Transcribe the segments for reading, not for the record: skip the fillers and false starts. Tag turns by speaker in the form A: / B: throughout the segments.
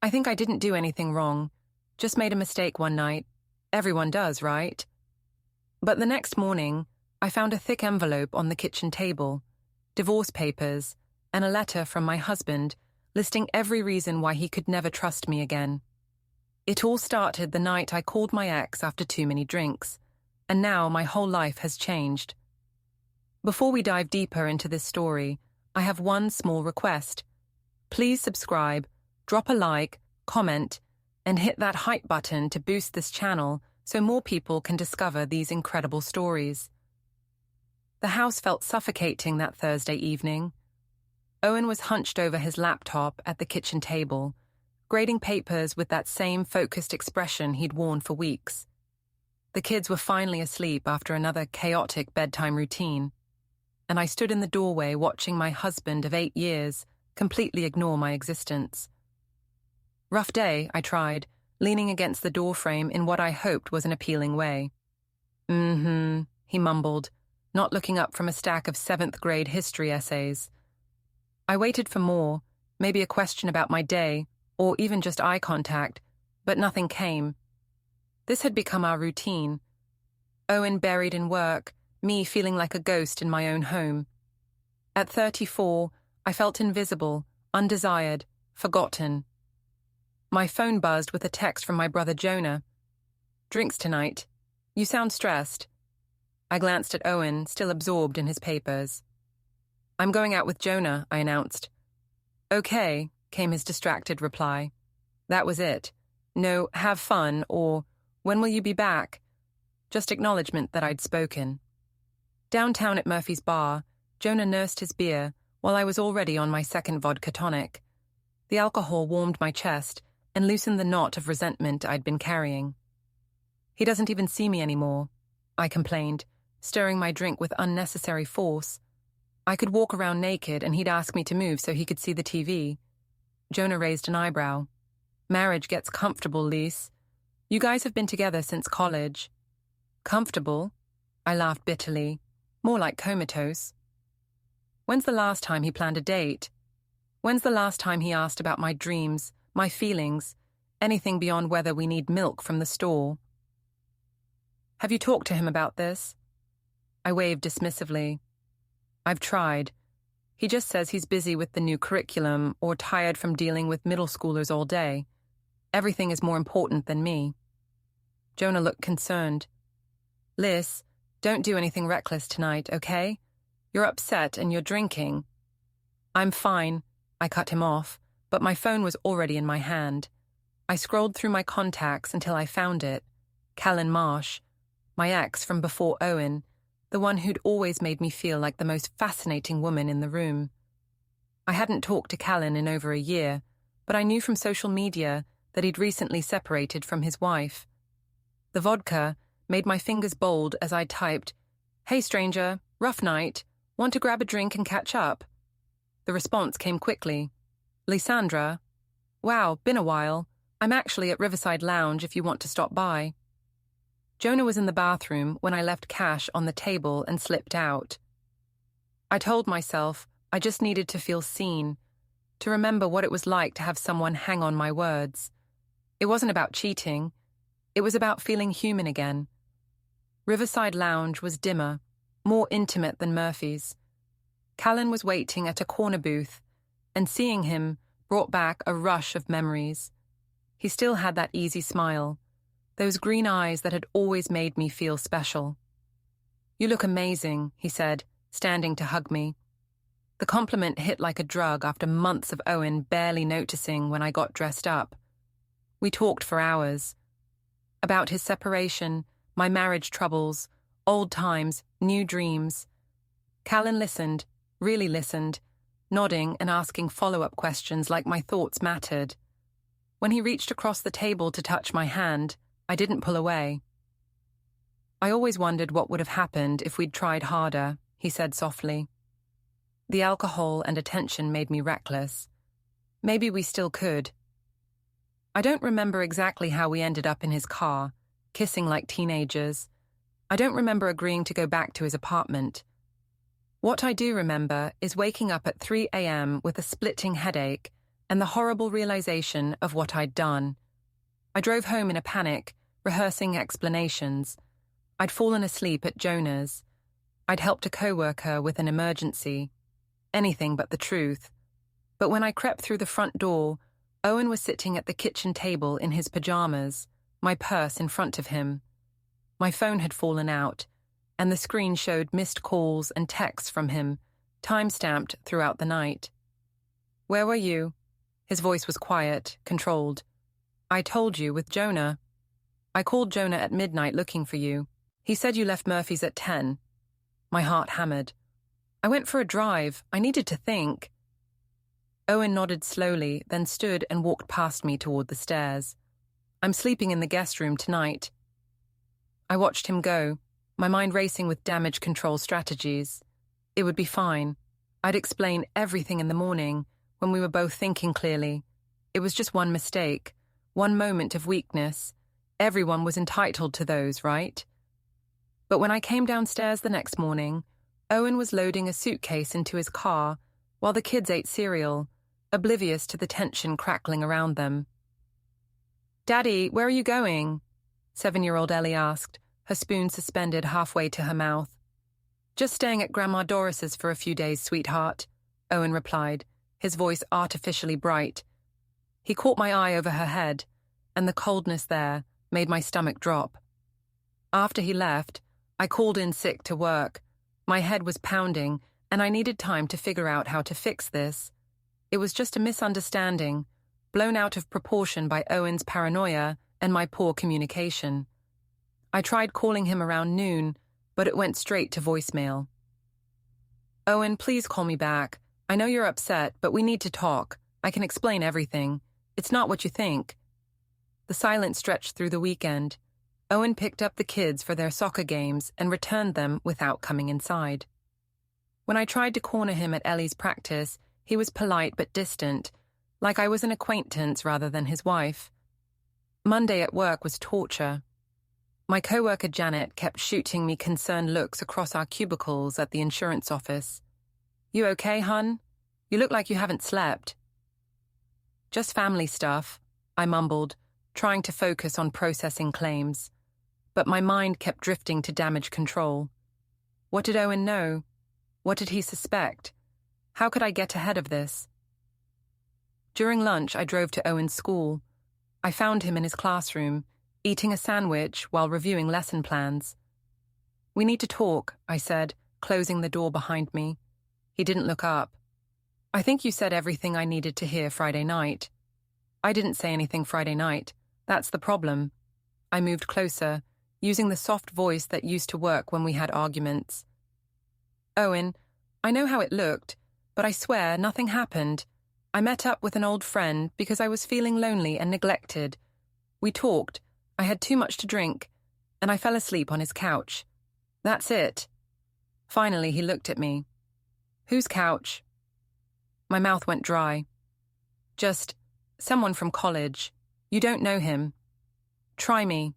A: I think I didn't do anything wrong. Just made a mistake one night. Everyone does, right? But the next morning, I found a thick envelope on the kitchen table, divorce papers, and a letter from my husband listing every reason why he could never trust me again. It all started the night I called my ex after too many drinks, and now my whole life has changed. Before we dive deeper into this story, I have one small request. Please subscribe, drop a like, comment, and hit that hype button to boost this channel so more people can discover these incredible stories. The house felt suffocating that Thursday evening. Owen was hunched over his laptop at the kitchen table, grading papers with that same focused expression he'd worn for weeks. The kids were finally asleep after another chaotic bedtime routine, and I stood in the doorway watching my husband of 8 years completely ignore my existence. Rough day, I tried, leaning against the doorframe in what I hoped was an appealing way. He mumbled, not looking up from a stack of 7th grade history essays. I waited for more, maybe a question about my day, or even just eye contact, but nothing came. This had become our routine. Owen buried in work, me feeling like a ghost in my own home. At 34, I felt invisible, undesired, forgotten. My phone buzzed with a text from my brother Jonah. "Drinks tonight. You sound stressed." I glanced at Owen, still absorbed in his papers. "I'm going out with Jonah," I announced. "Okay," came his distracted reply. That was it. No, "have fun," or "when will you be back?" Just acknowledgement that I'd spoken. Downtown at Murphy's bar, Jonah nursed his beer while I was already on my second vodka tonic. The alcohol warmed my chest and loosened the knot of resentment I'd been carrying. "He doesn't even see me anymore," I complained, stirring my drink with unnecessary force. I could walk around naked and he'd ask me to move so he could see the TV. Jonah raised an eyebrow. "Marriage gets comfortable, Lise. You guys have been together since college." "Comfortable?" I laughed bitterly. More like comatose. When's the last time he planned a date? When's the last time he asked about my dreams, my feelings, anything beyond whether we need milk from the store? "Have you talked to him about this?" I waved dismissively. "I've tried. He just says he's busy with the new curriculum or tired from dealing with middle schoolers all day. Everything is more important than me." Jonah looked concerned. "Liz, don't do anything reckless tonight, okay? You're upset and you're drinking." "I'm fine," I cut him off, but my phone was already in my hand. I scrolled through my contacts until I found it. Callan Marsh, my ex from before Owen, the one who'd always made me feel like the most fascinating woman in the room. I hadn't talked to Callan in over a year, but I knew from social media that he'd recently separated from his wife. The vodka made my fingers bold as I typed, "Hey stranger, rough night, want to grab a drink and catch up?" The response came quickly. "Lysandra? Wow, been a while. I'm actually at Riverside Lounge if you want to stop by." Jonah was in the bathroom when I left cash on the table and slipped out. I told myself I just needed to feel seen, to remember what it was like to have someone hang on my words. It wasn't about cheating. It was about feeling human again. Riverside Lounge was dimmer, more intimate than Murphy's. Callan was waiting at a corner booth, and seeing him brought back a rush of memories. He still had that easy smile, those green eyes that had always made me feel special. "You look amazing," he said, standing to hug me. The compliment hit like a drug after months of Owen barely noticing when I got dressed up. We talked for hours. About his separation, my marriage troubles, old times, new dreams. Callan listened, really listened, nodding and asking follow-up questions like my thoughts mattered. When he reached across the table to touch my hand, I didn't pull away. "I always wondered what would have happened if we'd tried harder," he said softly. The alcohol and attention made me reckless. Maybe we still could. I don't remember exactly how we ended up in his car, kissing like teenagers. I don't remember agreeing to go back to his apartment. What I do remember is waking up at 3 a.m. with a splitting headache and the horrible realization of what I'd done. I drove home in a panic, rehearsing explanations. I'd fallen asleep at Jonah's. I'd helped a coworker with an emergency. Anything but the truth. But when I crept through the front door, Owen was sitting at the kitchen table in his pajamas, my purse in front of him. My phone had fallen out, and the screen showed missed calls and texts from him, time-stamped throughout the night. "Where were you?" His voice was quiet, controlled. "I told you, with Jonah. I called Jonah at midnight looking for you. He said you left Murphy's at 10. My heart hammered. "I went for a drive. I needed to think." Owen nodded slowly, then stood and walked past me toward the stairs. "I'm sleeping in the guest room tonight." I watched him go, my mind racing with damage control strategies. It would be fine. I'd explain everything in the morning, when we were both thinking clearly. It was just one mistake, one moment of weakness. Everyone was entitled to those, right? But when I came downstairs the next morning, Owen was loading a suitcase into his car while the kids ate cereal, oblivious to the tension crackling around them. "Daddy, where are you going?" 7-year-old Ellie asked, her spoon suspended halfway to her mouth. "Just staying at Grandma Doris's for a few days, sweetheart," Owen replied, his voice artificially bright. He caught my eye over her head, and the coldness there made my stomach drop. After he left, I called in sick to work. My head was pounding, and I needed time to figure out how to fix this. It was just a misunderstanding, blown out of proportion by Owen's paranoia and my poor communication. I tried calling him around noon, but it went straight to voicemail. "Owen, please call me back. I know you're upset, but we need to talk. I can explain everything. It's not what you think." The silence stretched through the weekend. Owen picked up the kids for their soccer games and returned them without coming inside. When I tried to corner him at Ellie's practice, he was polite but distant, like I was an acquaintance rather than his wife. Monday at work was torture. My coworker Janet kept shooting me concerned looks across our cubicles at the insurance office. "You okay, hun? You look like you haven't slept." "Just family stuff," I mumbled, trying to focus on processing claims. But my mind kept drifting to damage control. What did Owen know? What did he suspect? How could I get ahead of this? During lunch, I drove to Owen's school. I found him in his classroom, eating a sandwich while reviewing lesson plans. "We need to talk," I said, closing the door behind me. He didn't look up. "I think you said everything I needed to hear Friday night." "I didn't say anything Friday night. That's the problem." I moved closer, using the soft voice that used to work when we had arguments. "Owen, I know how it looked, but I swear nothing happened. I met up with an old friend because I was feeling lonely and neglected. We talked, I had too much to drink, and I fell asleep on his couch. That's it." Finally, he looked at me. "Whose couch?" My mouth went dry. "Just someone from college. You don't know him. Try me."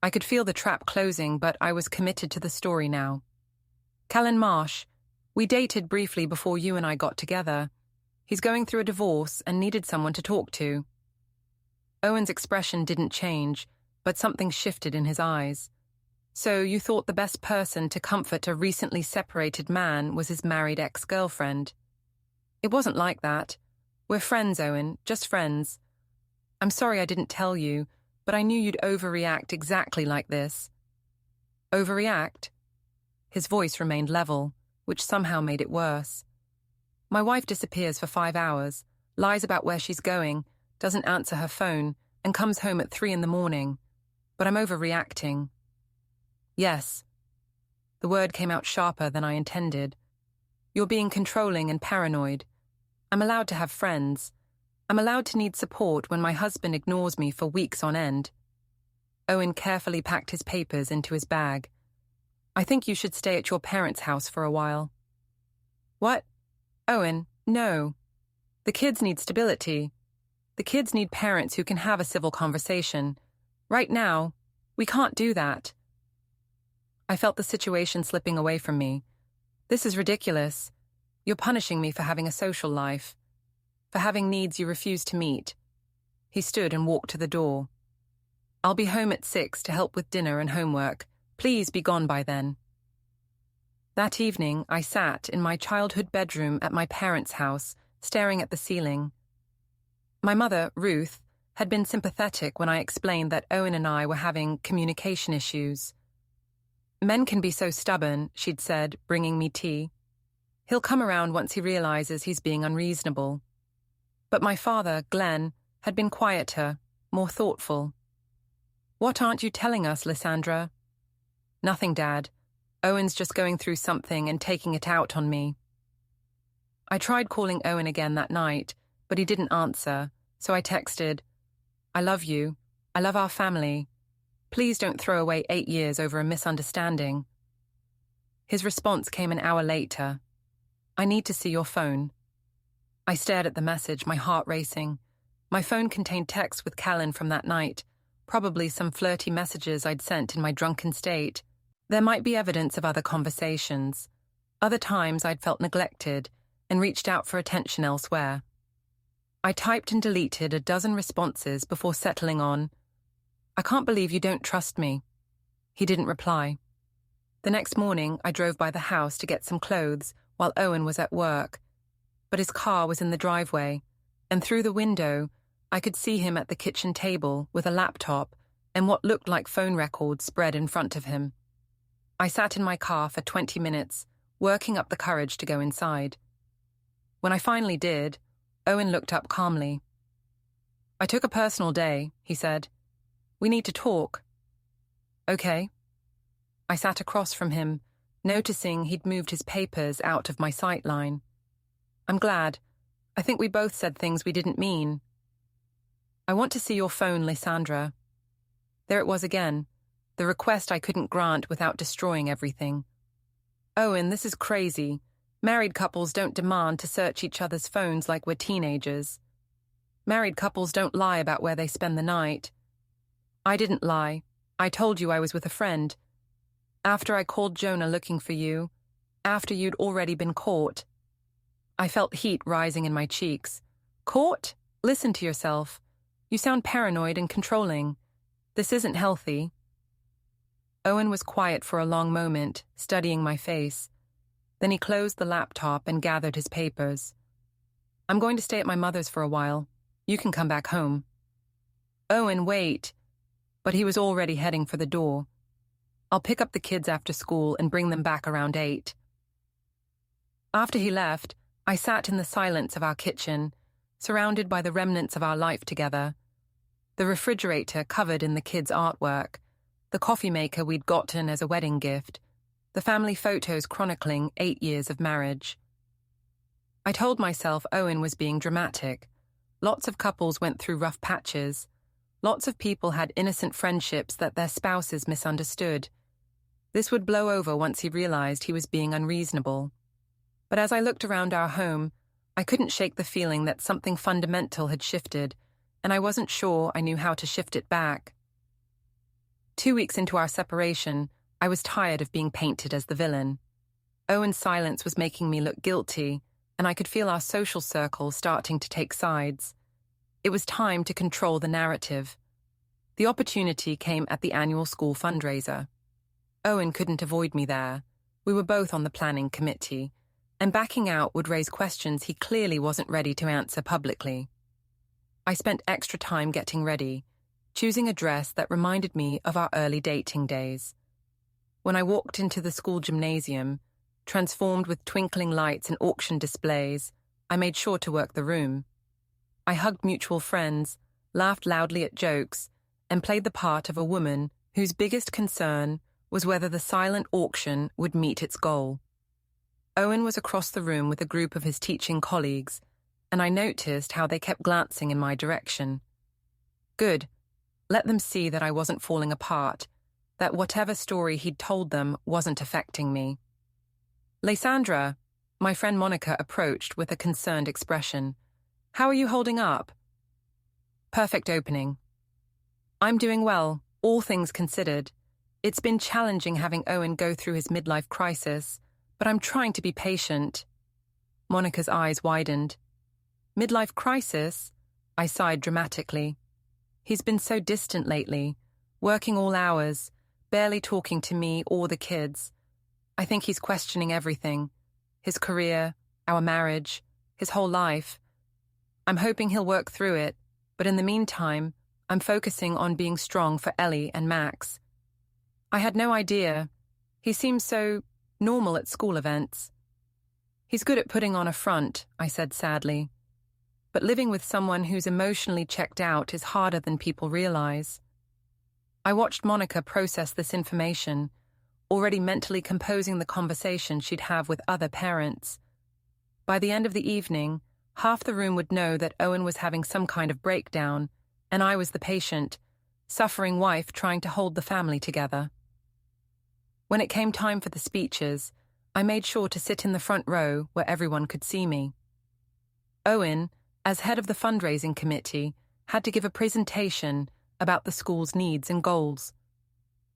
A: I could feel the trap closing, but I was committed to the story now. "Callan Marsh. We dated briefly before you and I got together. He's going through a divorce and needed someone to talk to." Owen's expression didn't change, but something shifted in his eyes. "So you thought the best person to comfort a recently separated man was his married ex-girlfriend?" "It wasn't like that. We're friends, Owen, just friends. I'm sorry I didn't tell you, but I knew you'd overreact exactly like this." "Overreact?" His voice remained level, which somehow made it worse. "My wife disappears for 5 hours, lies about where she's going, doesn't answer her phone, and comes home at 3 a.m, but I'm overreacting." "Yes." The word came out sharper than I intended. "You're being controlling and paranoid. I'm allowed to have friends. I'm allowed to need support when my husband ignores me for weeks on end." Owen carefully packed his papers into his bag. "I think you should stay at your parents' house for a while." "What?" "Owen, no. The kids need stability. The kids need parents who can have a civil conversation. Right now, we can't do that." I felt the situation slipping away from me. "This is ridiculous. You're punishing me for having a social life." for having needs you refuse to meet. He stood and walked to the door. I'll be home at 6 to help with dinner and homework. Please be gone by then. That evening, I sat in my childhood bedroom at my parents' house, staring at the ceiling. My mother, Ruth, had been sympathetic when I explained that Owen and I were having communication issues. Men can be so stubborn, she'd said, bringing me tea. He'll come around once he realizes he's being unreasonable. But my father, Glenn, had been quieter, more thoughtful. What aren't you telling us, Lysandra? Nothing, Dad. Owen's just going through something and taking it out on me. I tried calling Owen again that night, but he didn't answer, so I texted, I love you. I love our family. Please don't throw away 8 years over a misunderstanding. His response came an hour later. I need to see your phone. I stared at the message, my heart racing. My phone contained texts with Callan from that night, probably some flirty messages I'd sent in my drunken state. There might be evidence of other conversations. Other times I'd felt neglected and reached out for attention elsewhere. I typed and deleted a dozen responses before settling on, I can't believe you don't trust me. He didn't reply. The next morning, I drove by the house to get some clothes while Owen was at work, but his car was in the driveway, and through the window, I could see him at the kitchen table with a laptop and what looked like phone records spread in front of him. I sat in my car for 20 minutes, working up the courage to go inside. When I finally did, Owen looked up calmly. I took a personal day, he said. We need to talk. Okay. I sat across from him, noticing he'd moved his papers out of my sight line. I'm glad. I think we both said things we didn't mean. I want to see your phone, Lysandra. There it was again, the request I couldn't grant without destroying everything. Owen, this is crazy. Married couples don't demand to search each other's phones like we're teenagers. Married couples don't lie about where they spend the night. I didn't lie. I told you I was with a friend. After I called Jonah looking for you, after you'd already been caught. I felt heat rising in my cheeks. Caught? Listen to yourself. You sound paranoid and controlling. This isn't healthy. Owen was quiet for a long moment, studying my face. Then he closed the laptop and gathered his papers. I'm going to stay at my mother's for a while. You can come back home. Owen, wait. But he was already heading for the door. I'll pick up the kids after school and bring them back around 8. After he left, I sat in the silence of our kitchen, surrounded by the remnants of our life together. The refrigerator covered in the kids' artwork, the coffee maker we'd gotten as a wedding gift, the family photos chronicling 8 years of marriage. I told myself Owen was being dramatic. Lots of couples went through rough patches. Lots of people had innocent friendships that their spouses misunderstood. This would blow over once he realized he was being unreasonable. But as I looked around our home, I couldn't shake the feeling that something fundamental had shifted, and I wasn't sure I knew how to shift it back. 2 weeks into our separation, I was tired of being painted as the villain. Owen's silence was making me look guilty, and I could feel our social circle starting to take sides. It was time to control the narrative. The opportunity came at the annual school fundraiser. Owen couldn't avoid me there. We were both on the planning committee, and backing out would raise questions he clearly wasn't ready to answer publicly. I spent extra time getting ready, choosing a dress that reminded me of our early dating days. When I walked into the school gymnasium, transformed with twinkling lights and auction displays, I made sure to work the room. I hugged mutual friends, laughed loudly at jokes, and played the part of a woman whose biggest concern was whether the silent auction would meet its goal. Owen was across the room with a group of his teaching colleagues, and I noticed how they kept glancing in my direction. Good. Let them see that I wasn't falling apart, that whatever story he'd told them wasn't affecting me. Lysandra, my friend Monica approached with a concerned expression. How are you holding up? Perfect opening. I'm doing well, all things considered. It's been challenging having Owen go through his midlife crisis, but I'm trying to be patient. Monica's eyes widened. Midlife crisis? I sighed dramatically. He's been so distant lately, working all hours, barely talking to me or the kids. I think he's questioning everything. His career, our marriage, his whole life. I'm hoping he'll work through it, but in the meantime, I'm focusing on being strong for Ellie and Max. I had no idea. He seems so normal at school events. He's good at putting on a front, I said sadly. But living with someone who's emotionally checked out is harder than people realize. I watched Monica process this information, already mentally composing the conversation she'd have with other parents. By the end of the evening, half the room would know that Owen was having some kind of breakdown, and I was the patient, suffering wife trying to hold the family together. When it came time for the speeches, I made sure to sit in the front row where everyone could see me. Owen, as head of the fundraising committee, had to give a presentation about the school's needs and goals.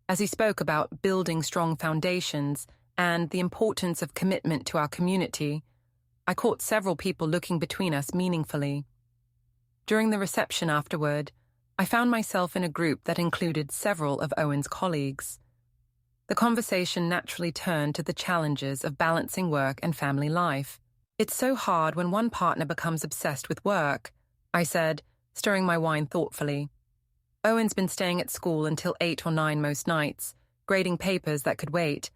A: As he spoke about building strong foundations and the importance of commitment to our community, I caught several people looking between us meaningfully. During the reception afterward, I found myself in a group that included several of Owen's colleagues. The conversation naturally turned to the challenges of balancing work and family life. It's so hard when one partner becomes obsessed with work, I said, stirring my wine thoughtfully. Owen's been staying at school until 8 or 9 most nights, grading papers that could wait.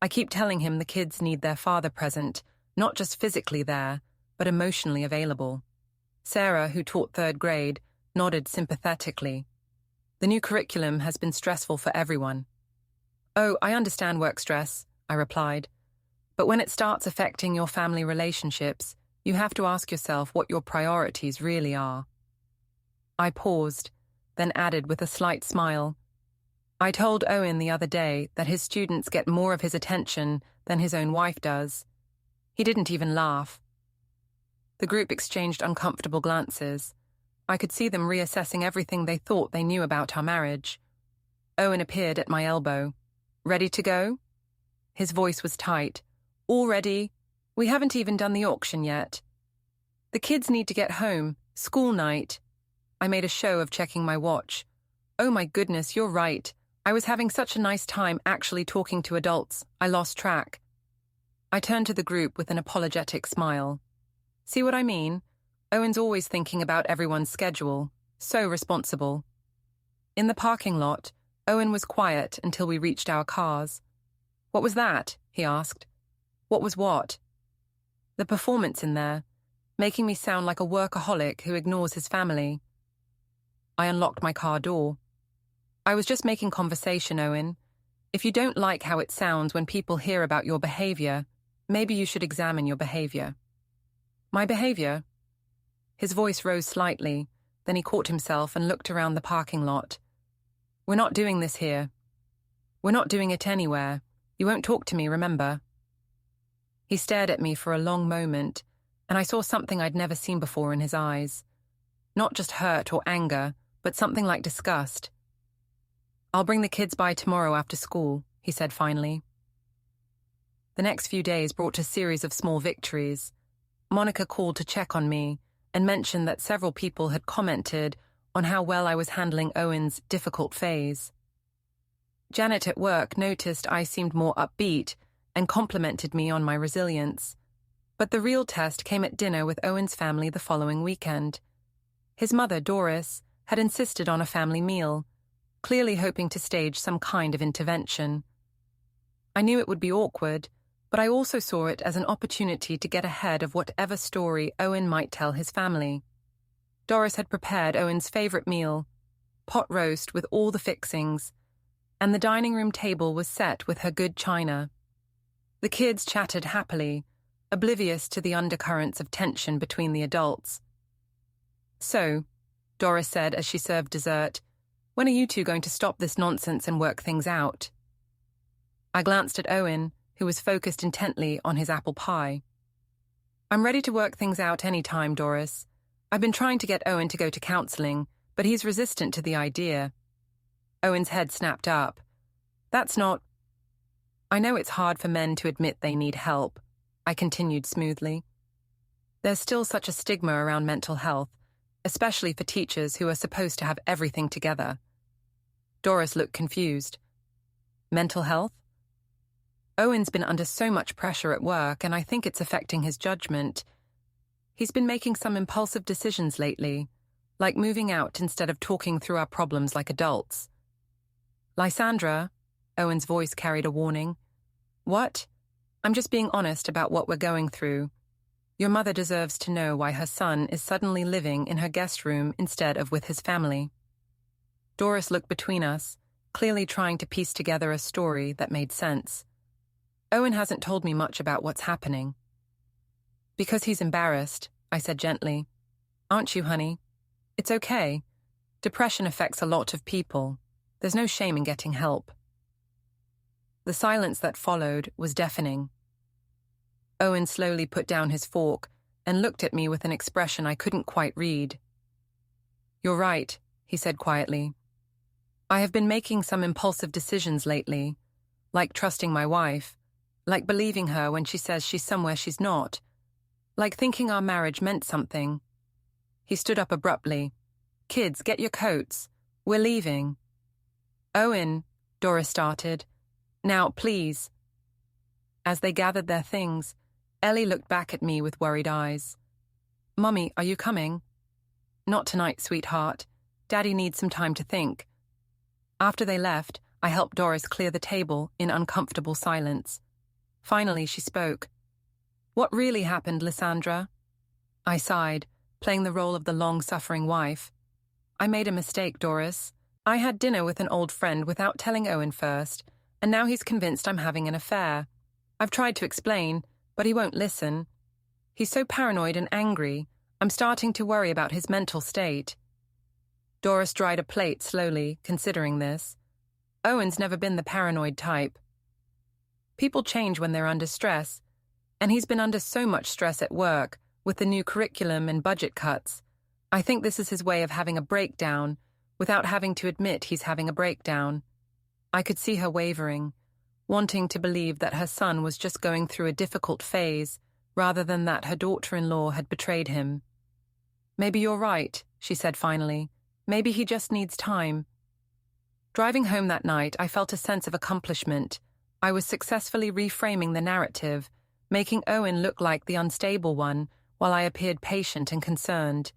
A: I keep telling him the kids need their father present, not just physically there, but emotionally available. Sarah, who taught 3rd grade, nodded sympathetically. The new curriculum has been stressful for everyone. Oh, I understand work stress, I replied. But when it starts affecting your family relationships, you have to ask yourself what your priorities really are. I paused, then added with a slight smile. I told Owen the other day that his students get more of his attention than his own wife does. He didn't even laugh. The group exchanged uncomfortable glances. I could see them reassessing everything they thought they knew about our marriage. Owen appeared at my elbow. Ready to go? His voice was tight. All ready. We haven't even done the auction yet. The kids need to get home. School night. I made a show of checking my watch. Oh my goodness, you're right. I was having such a nice time actually talking to adults. I lost track. I turned to the group with an apologetic smile. See what I mean? Owen's always thinking about everyone's schedule. So responsible. In the parking lot, Owen was quiet until we reached our cars. What was that? He asked. What was what? The performance in there, making me sound like a workaholic who ignores his family. I unlocked my car door. I was just making conversation, Owen. If you don't like how it sounds when people hear about your behavior, maybe you should examine your behavior. My behavior? His voice rose slightly, then he caught himself and looked around the parking lot. We're not doing this here. We're not doing it anywhere. You won't talk to me, remember? He stared at me for a long moment, and I saw something I'd never seen before in his eyes. Not just hurt or anger, but something like disgust. I'll bring the kids by tomorrow after school, he said finally. The next few days brought a series of small victories. Monica called to check on me and mentioned that several people had commented on how well I was handling Owen's difficult phase. Janet at work noticed I seemed more upbeat and complimented me on my resilience. But the real test came at dinner with Owen's family the following weekend. His mother, Doris, had insisted on a family meal, clearly hoping to stage some kind of intervention. I knew it would be awkward, but I also saw it as an opportunity to get ahead of whatever story Owen might tell his family. Doris had prepared Owen's favorite meal, pot roast with all the fixings, and the dining room table was set with her good china. The kids chatted happily, oblivious to the undercurrents of tension between the adults. So, Doris said as she served dessert, when are you two going to stop this nonsense and work things out? I glanced at Owen, who was focused intently on his apple pie. I'm ready to work things out any time, Doris. I've been trying to get Owen to go to counseling, but he's resistant to the idea. Owen's head snapped up. That's not... I know it's hard for men to admit they need help, I continued smoothly. There's still such a stigma around mental health, especially for teachers who are supposed to have everything together. Doris looked confused. Mental health? Owen's been under so much pressure at work, and I think it's affecting his judgment. He's been making some impulsive decisions lately, like moving out instead of talking through our problems like adults. Lysandra, Owen's voice carried a warning. What? I'm just being honest about what we're going through. Your mother deserves to know why her son is suddenly living in her guest room instead of with his family. Doris looked between us, clearly trying to piece together a story that made sense. Owen hasn't told me much about what's happening. Because he's embarrassed, I said gently. Aren't you, honey? It's okay. Depression affects a lot of people. There's no shame in getting help. The silence that followed was deafening. Owen slowly put down his fork and looked at me with an expression I couldn't quite read. You're right, he said quietly. I have been making some impulsive decisions lately, like trusting my wife, like believing her when she says she's somewhere she's not, like thinking our marriage meant something. He stood up abruptly. Kids, get your coats. We're leaving. Owen, Doris started. Now, please. As they gathered their things, Ellie looked back at me with worried eyes. Mummy, are you coming? Not tonight, sweetheart. Daddy needs some time to think. After they left, I helped Doris clear the table in uncomfortable silence. Finally, she spoke. What really happened, Lysandra? I sighed, playing the role of the long-suffering wife. I made a mistake, Doris. I had dinner with an old friend without telling Owen first, and now he's convinced I'm having an affair. I've tried to explain, but he won't listen. He's so paranoid and angry, I'm starting to worry about his mental state. Doris dried a plate slowly, considering this. Owen's never been the paranoid type. People change when they're under stress, and he's been under so much stress at work, with the new curriculum and budget cuts. I think this is his way of having a breakdown, without having to admit he's having a breakdown. I could see her wavering, wanting to believe that her son was just going through a difficult phase, rather than that her daughter-in-law had betrayed him. Maybe you're right, she said finally. Maybe he just needs time. Driving home that night, I felt a sense of accomplishment. I was successfully reframing the narrative, making Owen look like the unstable one, while I appeared patient and concerned.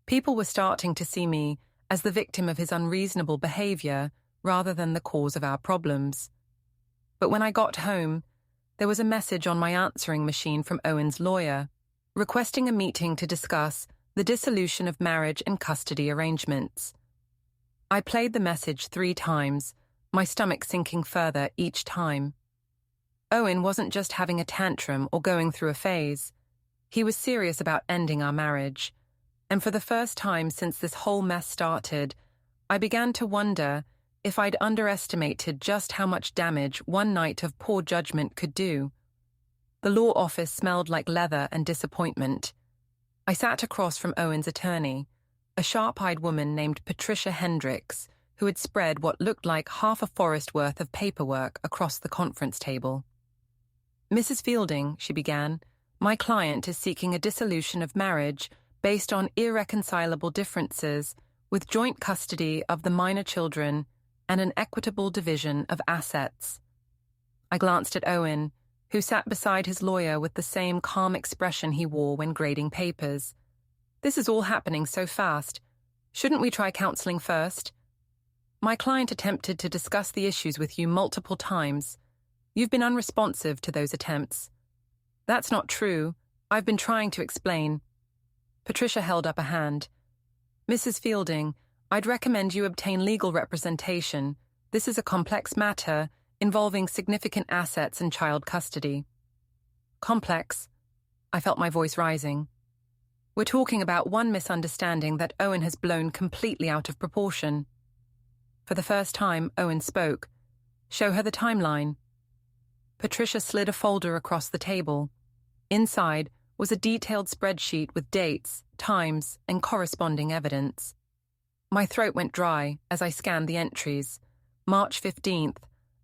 A: People were starting to see me as the victim of his unreasonable behavior, rather than the cause of our problems. But when I got home, there was a message on my answering machine from Owen's lawyer, requesting a meeting to discuss the dissolution of marriage and custody arrangements. I played the message 3 times, my stomach sinking further each time. Owen wasn't just having a tantrum or going through a phase. He was serious about ending our marriage. And for the first time since this whole mess started, I began to wonder if I'd underestimated just how much damage one night of poor judgment could do. The law office smelled like leather and disappointment. I sat across from Owen's attorney, a sharp-eyed woman named Patricia Hendricks, who had spread what looked like half a forest worth of paperwork across the conference table. Mrs. Fielding, she began, my client is seeking a dissolution of marriage based on irreconcilable differences with joint custody of the minor children and an equitable division of assets. I glanced at Owen, who sat beside his lawyer with the same calm expression he wore when grading papers. This is all happening so fast. Shouldn't we try counseling first? My client attempted to discuss the issues with you multiple times. You've been unresponsive to those attempts. That's not true. I've been trying to explain. Patricia held up a hand. Mrs. Fielding, I'd recommend you obtain legal representation. This is a complex matter involving significant assets and child custody. Complex? I felt my voice rising. We're talking about one misunderstanding that Owen has blown completely out of proportion. For the first time, Owen spoke. Show her the timeline. Patricia slid a folder across the table. Inside was a detailed spreadsheet with dates, times, and corresponding evidence. My throat went dry as I scanned the entries. March 15th.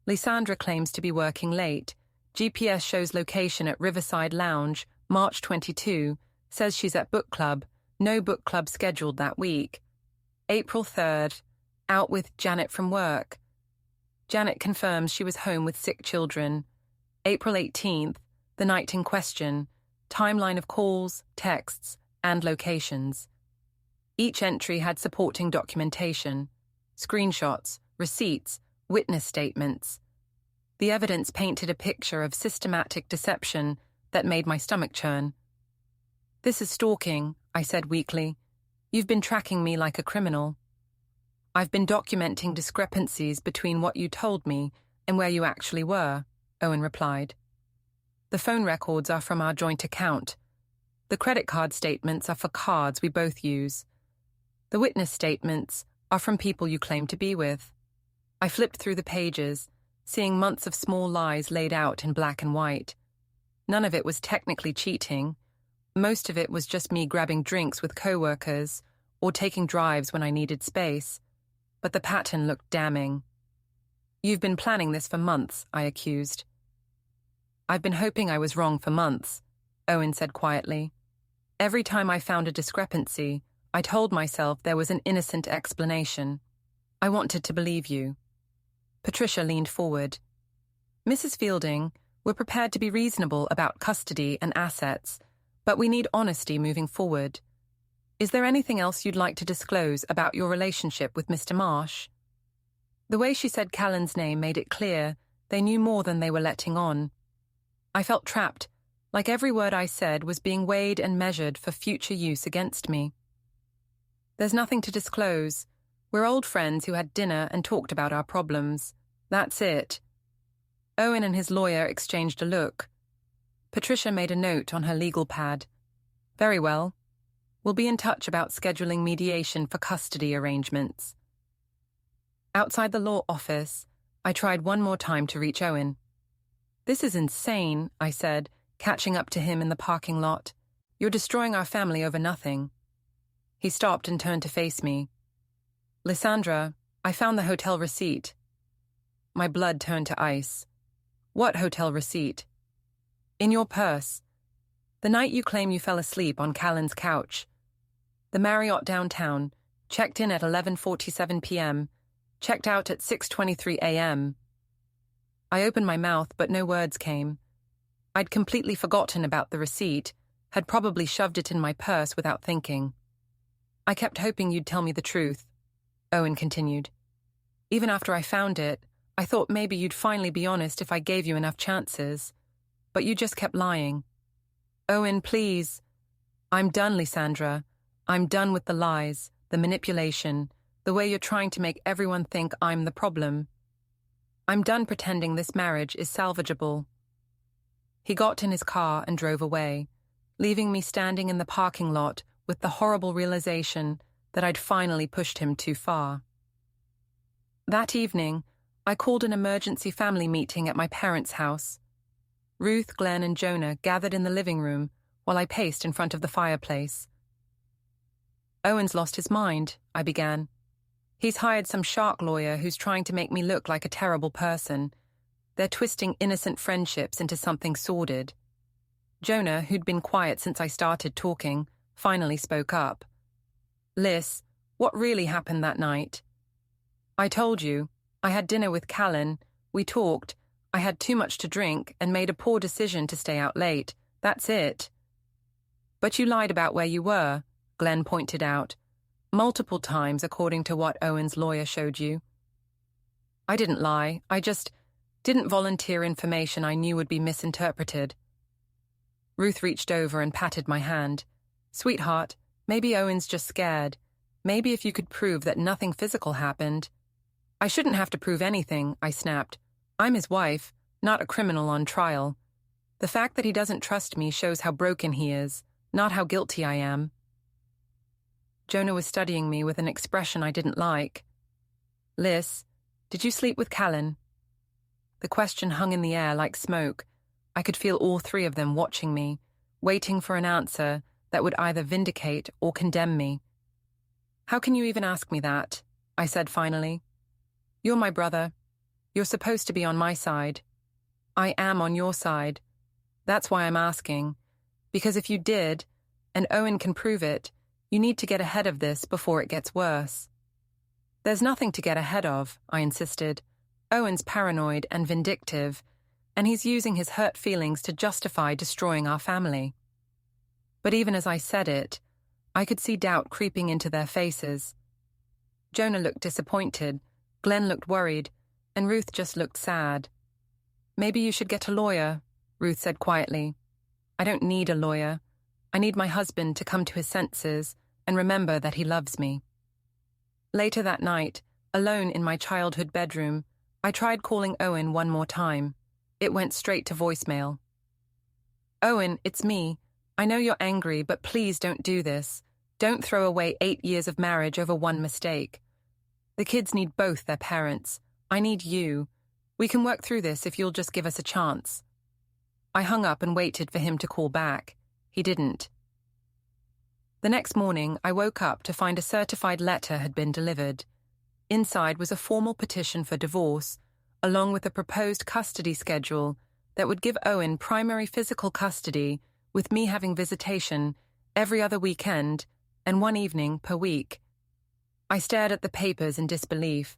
A: Lysandra claims to be working late. GPS shows location at Riverside Lounge, March 22, Says she's at book club. No book club scheduled that week. April 3rd, out with Janet from work. Janet confirms she was home with sick children. April 18th, the night in question, timeline of calls, texts, and locations. Each entry had supporting documentation, screenshots, receipts, witness statements. The evidence painted a picture of systematic deception that made my stomach churn. "This is stalking," I said weakly. "You've been tracking me like a criminal." "I've been documenting discrepancies between what you told me and where you actually were," Owen replied. "The phone records are from our joint account. The credit card statements are for cards we both use. The witness statements are from people you claim to be with." I flipped through the pages, seeing months of small lies laid out in black and white. None of it was technically cheating. Most of it was just me grabbing drinks with co-workers or taking drives when I needed space. But the pattern looked damning. "You've been planning this for months," I accused. "I've been hoping I was wrong for months," Owen said quietly. "Every time I found a discrepancy, I told myself there was an innocent explanation. I wanted to believe you." Patricia leaned forward. "Mrs. Fielding, we're prepared to be reasonable about custody and assets, but we need honesty moving forward. Is there anything else you'd like to disclose about your relationship with Mr. Marsh?" The way she said Callan's name made it clear they knew more than they were letting on. I felt trapped, like every word I said was being weighed and measured for future use against me. "There's nothing to disclose. We're old friends who had dinner and talked about our problems. That's it." Owen and his lawyer exchanged a look. Patricia made a note on her legal pad. "Very well. We'll be in touch about scheduling mediation for custody arrangements." Outside the law office, I tried one more time to reach Owen. "This is insane," I said, catching up to him in the parking lot. "You're destroying our family over nothing." He stopped and turned to face me. "Lysandra, I found the hotel receipt." My blood turned to ice. "What hotel receipt?" "In your purse. The night you claim you fell asleep on Callan's couch. The Marriott downtown, checked in at 11:47 p.m., checked out at 6:23 a.m. I opened my mouth, but no words came. I'd completely forgotten about the receipt, had probably shoved it in my purse without thinking. "I kept hoping you'd tell me the truth," Owen continued. "Even after I found it, I thought maybe you'd finally be honest if I gave you enough chances. But you just kept lying." "Owen, please." "I'm done, Lysandra. I'm done with the lies, the manipulation, the way you're trying to make everyone think I'm the problem. I'm done pretending this marriage is salvageable." He got in his car and drove away, leaving me standing in the parking lot with the horrible realization that I'd finally pushed him too far. That evening, I called an emergency family meeting at my parents' house. Ruth, Glenn, and Jonah gathered in the living room while I paced in front of the fireplace. "Owen's lost his mind," I began. "He's hired some shark lawyer who's trying to make me look like a terrible person. They're twisting innocent friendships into something sordid." Jonah, who'd been quiet since I started talking, finally spoke up. "Liz, what really happened that night?" "I told you. I had dinner with Callan. We talked. I had too much to drink and made a poor decision to stay out late. That's it." "But you lied about where you were," Glenn pointed out. "Multiple times, according to what Owen's lawyer showed you." "I didn't lie. I just didn't volunteer information I knew would be misinterpreted." Ruth reached over and patted my hand. "Sweetheart, maybe Owen's just scared. Maybe if you could prove that nothing physical happened." "I shouldn't have to prove anything," I snapped. "I'm his wife, not a criminal on trial. The fact that he doesn't trust me shows how broken he is, not how guilty I am." Jonah was studying me with an expression I didn't like. "Liz, did you sleep with Callan?" The question hung in the air like smoke. I could feel all three of them watching me, waiting for an answer that would either vindicate or condemn me. "How can you even ask me that?" I said finally. "You're my brother. You're supposed to be on my side. I am on your side. That's why I'm asking. Because if you did, and Owen can prove it. You need to get ahead of this before it gets worse. There's nothing to get ahead of, I insisted. Owen's paranoid and vindictive, and he's using his hurt feelings to justify destroying our family. But even as I said it, I could see doubt creeping into their faces. Jonah looked disappointed, Glenn looked worried, and Ruth just looked sad. Maybe you should get a lawyer, Ruth said quietly. I don't need a lawyer. I need my husband to come to his senses and remember that he loves me. Later that night, alone in my childhood bedroom, I tried calling Owen one more time. It went straight to voicemail. Owen, it's me. I know you're angry, but please don't do this. Don't throw away 8 years of marriage over one mistake. The kids need both their parents. I need you. We can work through this if you'll just give us a chance. I hung up and waited for him to call back. He didn't. The next morning, I woke up to find a certified letter had been delivered. Inside was a formal petition for divorce, along with a proposed custody schedule that would give Owen primary physical custody, with me having visitation every other weekend and one evening per week. I stared at the papers in disbelief.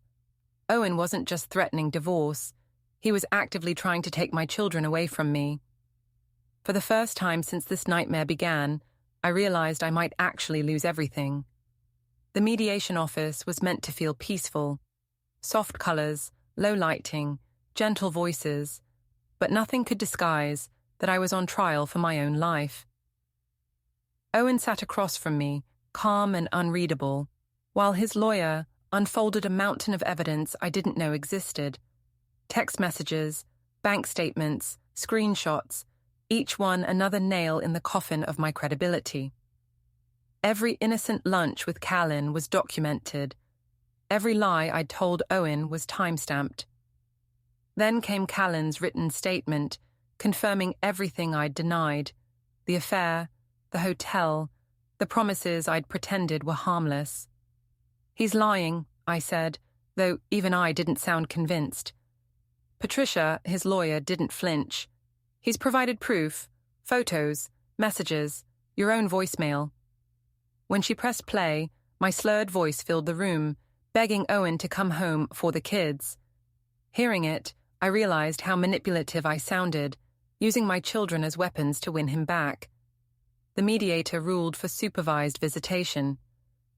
A: Owen wasn't just threatening divorce. He was actively trying to take my children away from me. For the first time since this nightmare began, I realized I might actually lose everything. The mediation office was meant to feel peaceful. Soft colors, low lighting, gentle voices, but nothing could disguise that I was on trial for my own life. Owen sat across from me, calm and unreadable, while his lawyer unfolded a mountain of evidence I didn't know existed. Text messages, bank statements, screenshots, each one another nail in the coffin of my credibility. Every innocent lunch with Callan was documented. Every lie I'd told Owen was time-stamped. Then came Callan's written statement, confirming everything I'd denied: the affair, the hotel, the promises I'd pretended were harmless. He's lying, I said, though even I didn't sound convinced. Patricia, his lawyer, didn't flinch. He's provided proof, photos, messages, your own voicemail. When she pressed play, my slurred voice filled the room, begging Owen to come home for the kids. Hearing it, I realized how manipulative I sounded, using my children as weapons to win him back. The mediator ruled for supervised visitation.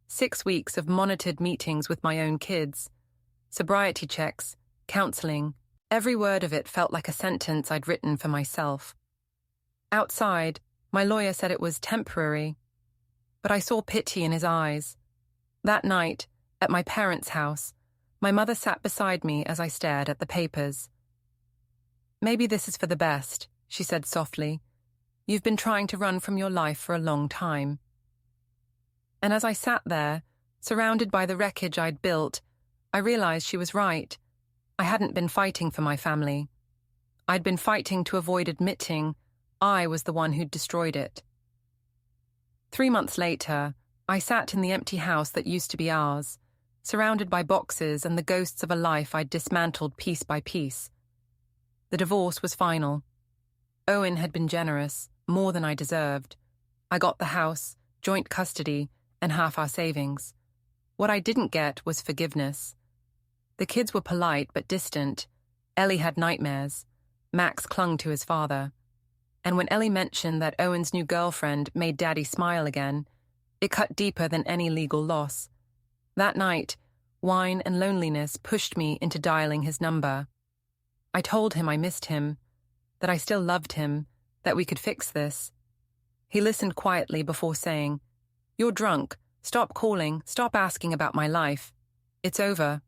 A: 6 weeks of monitored meetings with my own kids. Sobriety checks, counseling. Every word of it felt like a sentence I'd written for myself. Outside, my lawyer said it was temporary, but I saw pity in his eyes. That night, at my parents' house, my mother sat beside me as I stared at the papers. Maybe this is for the best, she said softly. You've been trying to run from your life for a long time. And as I sat there, surrounded by the wreckage I'd built, I realized she was right. I hadn't been fighting for my family. I'd been fighting to avoid admitting I was the one who'd destroyed it. 3 months later, I sat in the empty house that used to be ours, surrounded by boxes and the ghosts of a life I'd dismantled piece by piece. The divorce was final. Owen had been generous, more than I deserved. I got the house, joint custody, and half our savings. What I didn't get was forgiveness. The kids were polite but distant. Ellie had nightmares. Max clung to his father. And when Ellie mentioned that Owen's new girlfriend made Daddy smile again, it cut deeper than any legal loss. That night, wine and loneliness pushed me into dialing his number. I told him I missed him, that I still loved him, that we could fix this. He listened quietly before saying, "You're drunk. Stop calling. Stop asking about my life. It's over."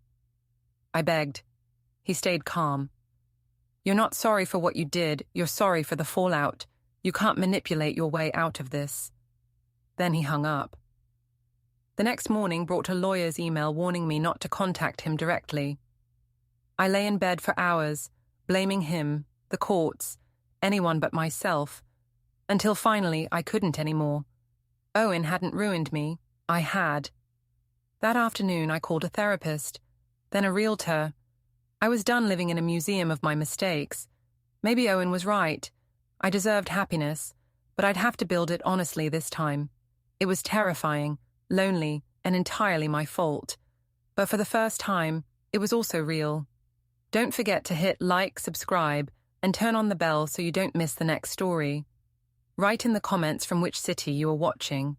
A: I begged. He stayed calm. "You're not sorry for what you did. You're sorry for the fallout. You can't manipulate your way out of this." Then he hung up. The next morning brought a lawyer's email warning me not to contact him directly. I lay in bed for hours, blaming him, the courts, anyone but myself, until finally I couldn't anymore. Owen hadn't ruined me. I had. That afternoon I called a therapist, then a realtor. I was done living in a museum of my mistakes. Maybe Owen was right. I deserved happiness, but I'd have to build it honestly this time. It was terrifying, lonely, and entirely my fault. But for the first time, it was also real. Don't forget to hit like, subscribe, and turn on the bell so you don't miss the next story. Write in the comments from which city you are watching.